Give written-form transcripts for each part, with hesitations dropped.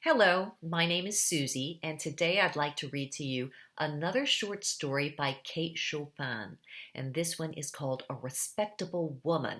Hello, my name is Susie, and today I'd like to read to you another short story by Kate Chopin, and this one is called A Respectable Woman.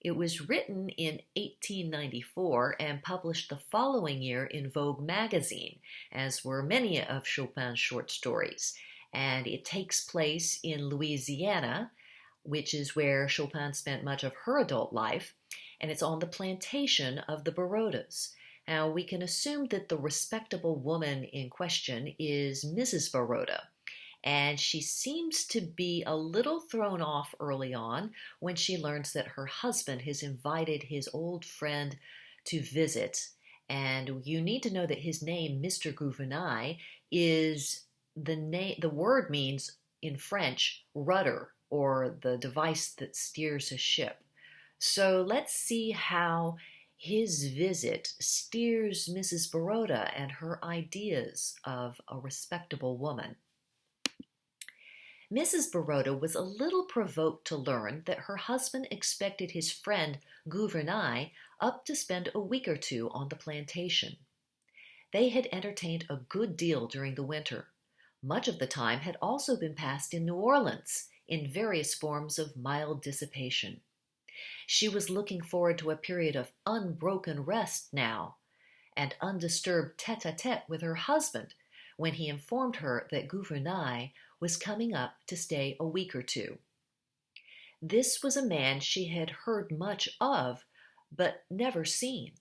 It was written in 1894 and published the following year in Vogue magazine, as were many of Chopin's short stories. And it takes place in Louisiana, which is where Chopin spent much of her adult life, and it's on the plantation of the Barodas. Now, we can assume that the respectable woman in question is Mrs. Baroda, and she seems to be a little thrown off early on when she learns that her husband has invited his old friend to visit. And you need to know that his name, Mr. Gouvernail, is the word means in French rudder, or the device that steers a ship. So let's see how his visit steers Mrs. Baroda and her ideas of a respectable woman. Mrs. Baroda was a little provoked to learn that her husband expected his friend Gouvernail up to spend a week or two on the plantation. They had entertained a good deal during the winter. Much of the time had also been passed in New Orleans in various forms of mild dissipation. She was looking forward to a period of unbroken rest now, and undisturbed tete-a-tete with her husband when he informed her that Gouvernail was coming up to stay a week or two. This was a man she had heard much of, but never seen.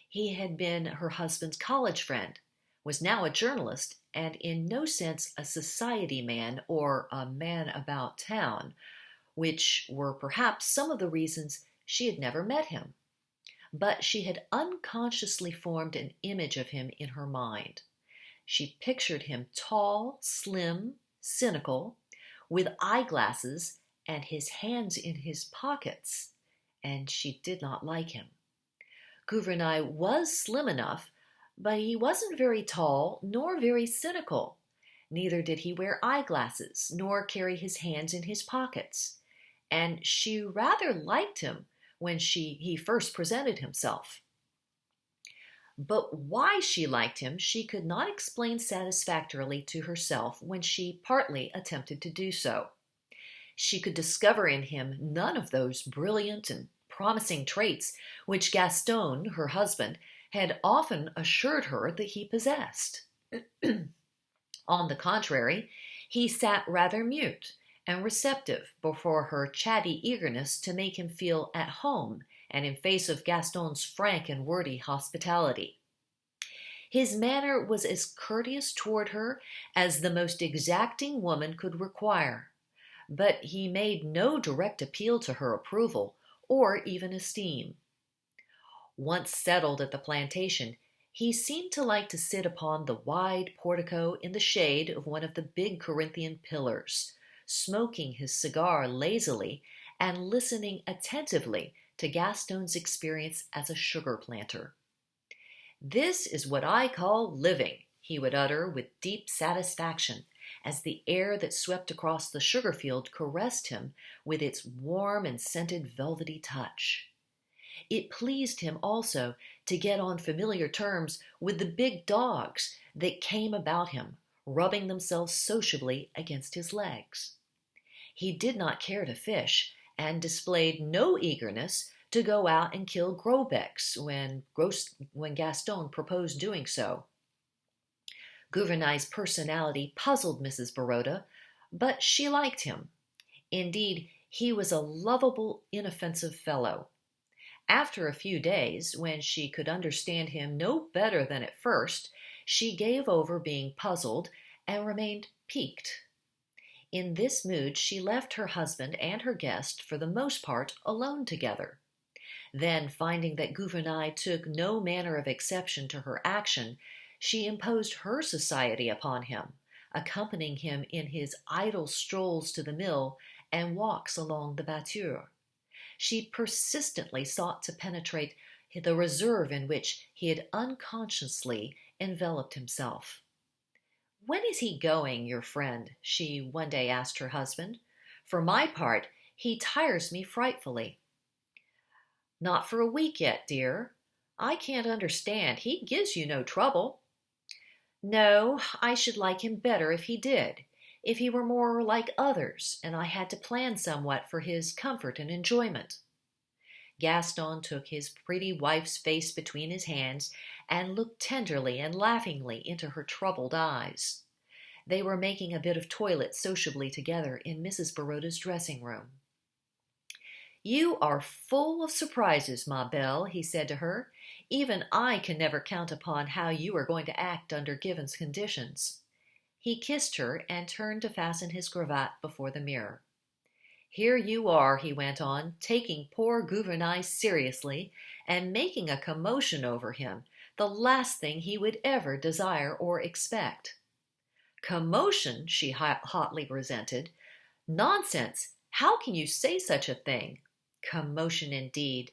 He had been her husband's college friend, was now a journalist, and in no sense a society man or a man about town, which were perhaps some of the reasons she had never met him. But she had unconsciously formed an image of him in her mind. She pictured him tall, slim, cynical, with eyeglasses and his hands in his pockets, and she did not like him. Gouvernail was slim enough, but he wasn't very tall nor very cynical. Neither did he wear eyeglasses nor carry his hands in his pockets. And she rather liked him when he first presented himself. But why she liked him she could not explain satisfactorily to herself when she partly attempted to do so. She could discover in him none of those brilliant and promising traits which Gaston, her husband, had often assured her that he possessed. On the contrary, he sat rather mute and receptive before her chatty eagerness to make him feel at home and in face of Gaston's frank and wordy hospitality. His manner was as courteous toward her as the most exacting woman could require, but he made no direct appeal to her approval or even esteem. Once settled at the plantation, he seemed to like to sit upon the wide portico in the shade of one of the big Corinthian pillars, smoking his cigar lazily and listening attentively to Gaston's experience as a sugar planter. "This is what I call living," he would utter with deep satisfaction, as the air that swept across the sugar field caressed him with its warm and scented velvety touch. It pleased him also to get on familiar terms with the big dogs that came about him, rubbing themselves sociably against his legs. He did not care to fish, and displayed no eagerness to go out and kill grosbecs when Gaston proposed doing so. Gouvernail's personality puzzled Mrs. Baroda, but she liked him. Indeed, he was a lovable, inoffensive fellow. After a few days, when she could understand him no better than at first, she gave over being puzzled and remained piqued. In this mood she left her husband and her guest for the most part alone together. Then, finding that Gouvernail took no manner of exception to her action, she imposed her society upon him, accompanying him in his idle strolls to the mill and walks along the batture. She persistently sought to penetrate the reserve in which he had unconsciously enveloped himself. "When is he going, your friend?" she one day asked her husband. "For my part, he tires me frightfully." "Not for a week yet, dear. I can't understand. He gives you no trouble. No, I should like him better if he did, if he were more like others, and I had to plan somewhat for his comfort and enjoyment. Gaston took his pretty wife's face between his hands and looked tenderly and laughingly into her troubled eyes. They were making a bit of toilet sociably together in Mrs. Baroda's dressing room. You are full of surprises, ma belle, he said to her. Even I can never count upon how you are going to act under given conditions. He kissed her and turned to fasten his cravat before the mirror. Here you are, he went on, taking poor Gouvernail seriously and making a commotion over him, the last thing he would ever desire or expect. Commotion, she hotly resented. Nonsense! How can you say such a thing? Commotion indeed.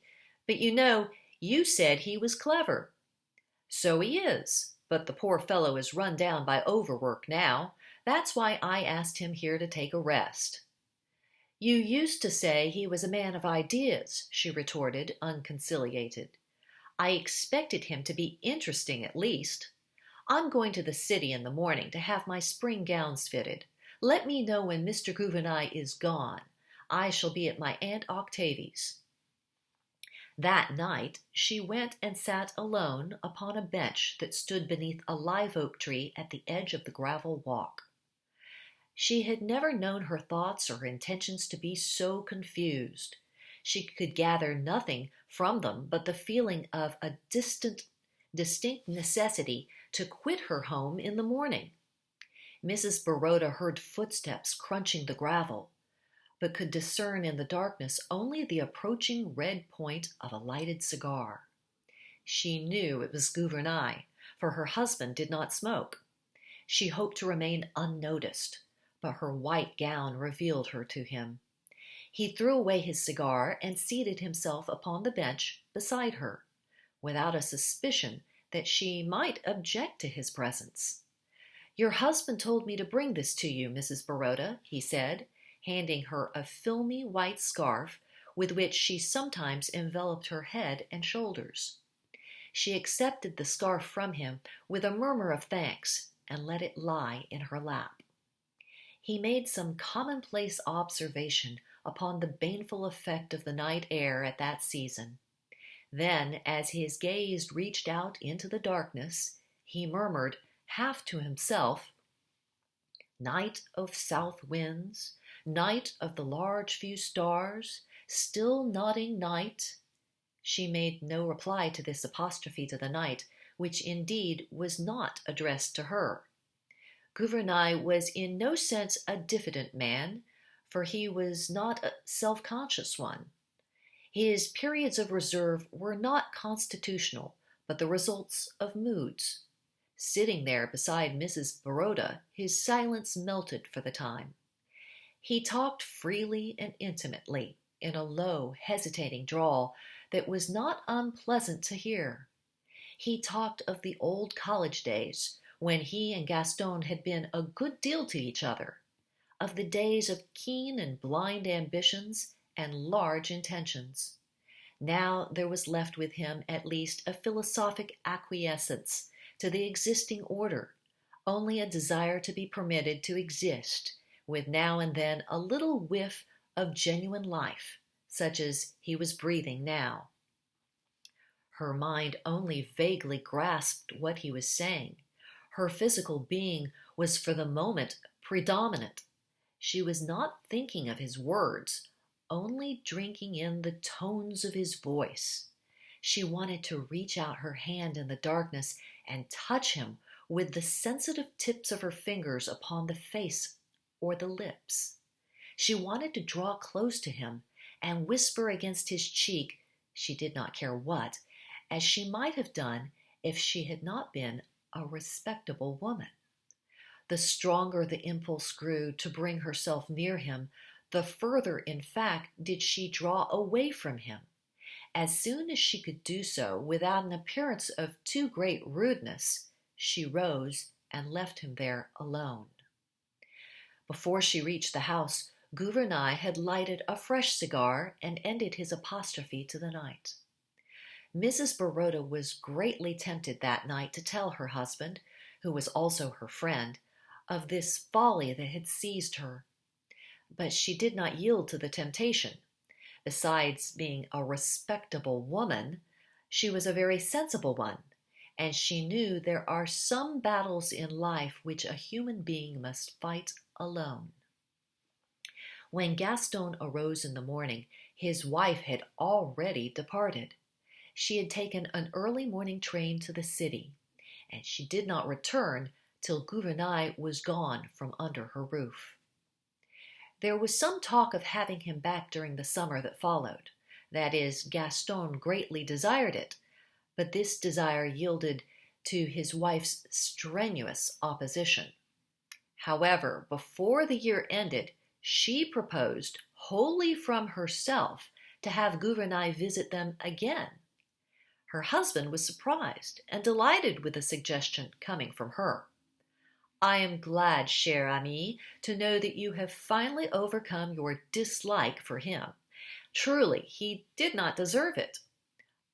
But you said he was clever. So he is, but the poor fellow is run down by overwork now. That's why I asked him here to take a rest. You used to say he was a man of ideas, she retorted, unconciliated. I expected him to be interesting at least. I'm going to the city in the morning to have my spring gowns fitted. Let me know when Mr. Gouvernail is gone. I shall be at my Aunt Octavie's. That night she went and sat alone upon a bench that stood beneath a live oak tree at the edge of the gravel walk. She had never known her thoughts or intentions to be so confused. She could gather nothing from them but the feeling of a distinct necessity to quit her home in the morning. Mrs. Baroda heard footsteps crunching the gravel, but could discern in the darkness only the approaching red point of a lighted cigar. She knew it was Gouvernail, for her husband did not smoke. She hoped to remain unnoticed, but her white gown revealed her to him. He threw away his cigar and seated himself upon the bench beside her, without a suspicion that she might object to his presence. Your husband told me to bring this to you, Mrs. Baroda, he said, handing her a filmy white scarf with which she sometimes enveloped her head and shoulders. She accepted the scarf from him with a murmur of thanks and let it lie in her lap. He made some commonplace observation upon the baneful effect of the night air at that season. Then, as his gaze reached out into the darkness, he murmured, half to himself, Night of south winds, night of the large few stars, still nodding night. She made no reply to this apostrophe to the night, which indeed was not addressed to her. Gouvernail was in no sense a diffident man, for he was not a self-conscious one. His periods of reserve were not constitutional, but the results of moods. Sitting there beside Mrs. Baroda, his silence melted for the time. He talked freely and intimately, in a low, hesitating drawl that was not unpleasant to hear. He talked of the old college days, when he and Gaston had been a good deal to each other, of the days of keen and blind ambitions and large intentions. Now there was left with him at least a philosophic acquiescence to the existing order, only a desire to be permitted to exist, with now and then a little whiff of genuine life, such as he was breathing now. Her mind only vaguely grasped what he was saying. Her physical being was for the moment predominant. She was not thinking of his words, only drinking in the tones of his voice. She wanted to reach out her hand in the darkness and touch him with the sensitive tips of her fingers upon the face or the lips. She wanted to draw close to him and whisper against his cheek, she did not care what, as she might have done if she had not been a respectable woman. The stronger the impulse grew to bring herself near him, the further, in fact, did she draw away from him. As soon as she could do so without an appearance of too great rudeness, she rose and left him there alone. Before she reached the house, Gouvernail had lighted a fresh cigar and ended his apostrophe to the night. Mrs. Baroda was greatly tempted that night to tell her husband, who was also her friend, of this folly that had seized her. But she did not yield to the temptation. Besides being a respectable woman, she was a very sensible one, and she knew there are some battles in life which a human being must fight alone. When Gaston arose in the morning, his wife had already departed. She had taken an early morning train to the city, and she did not return till Gouvernail was gone from under her roof. There was some talk of having him back during the summer that followed. That is, Gaston greatly desired it, but this desire yielded to his wife's strenuous opposition. However, before the year ended, she proposed, wholly from herself, to have Gouvernail visit them again. Her husband was surprised and delighted with the suggestion coming from her. I am glad, chère amie, to know that you have finally overcome your dislike for him. Truly, he did not deserve it.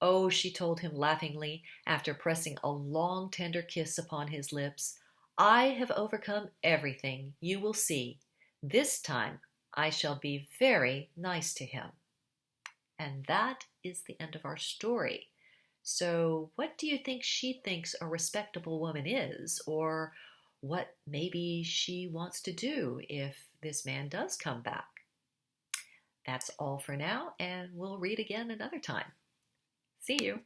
Oh, she told him laughingly, after pressing a long, tender kiss upon his lips, I have overcome everything, you will see. This time I shall be very nice to him. And that is the end of our story. So what do you think she thinks a respectable woman is, or what maybe she wants to do if this man does come back? That's all for now, and we'll read again another time. See you.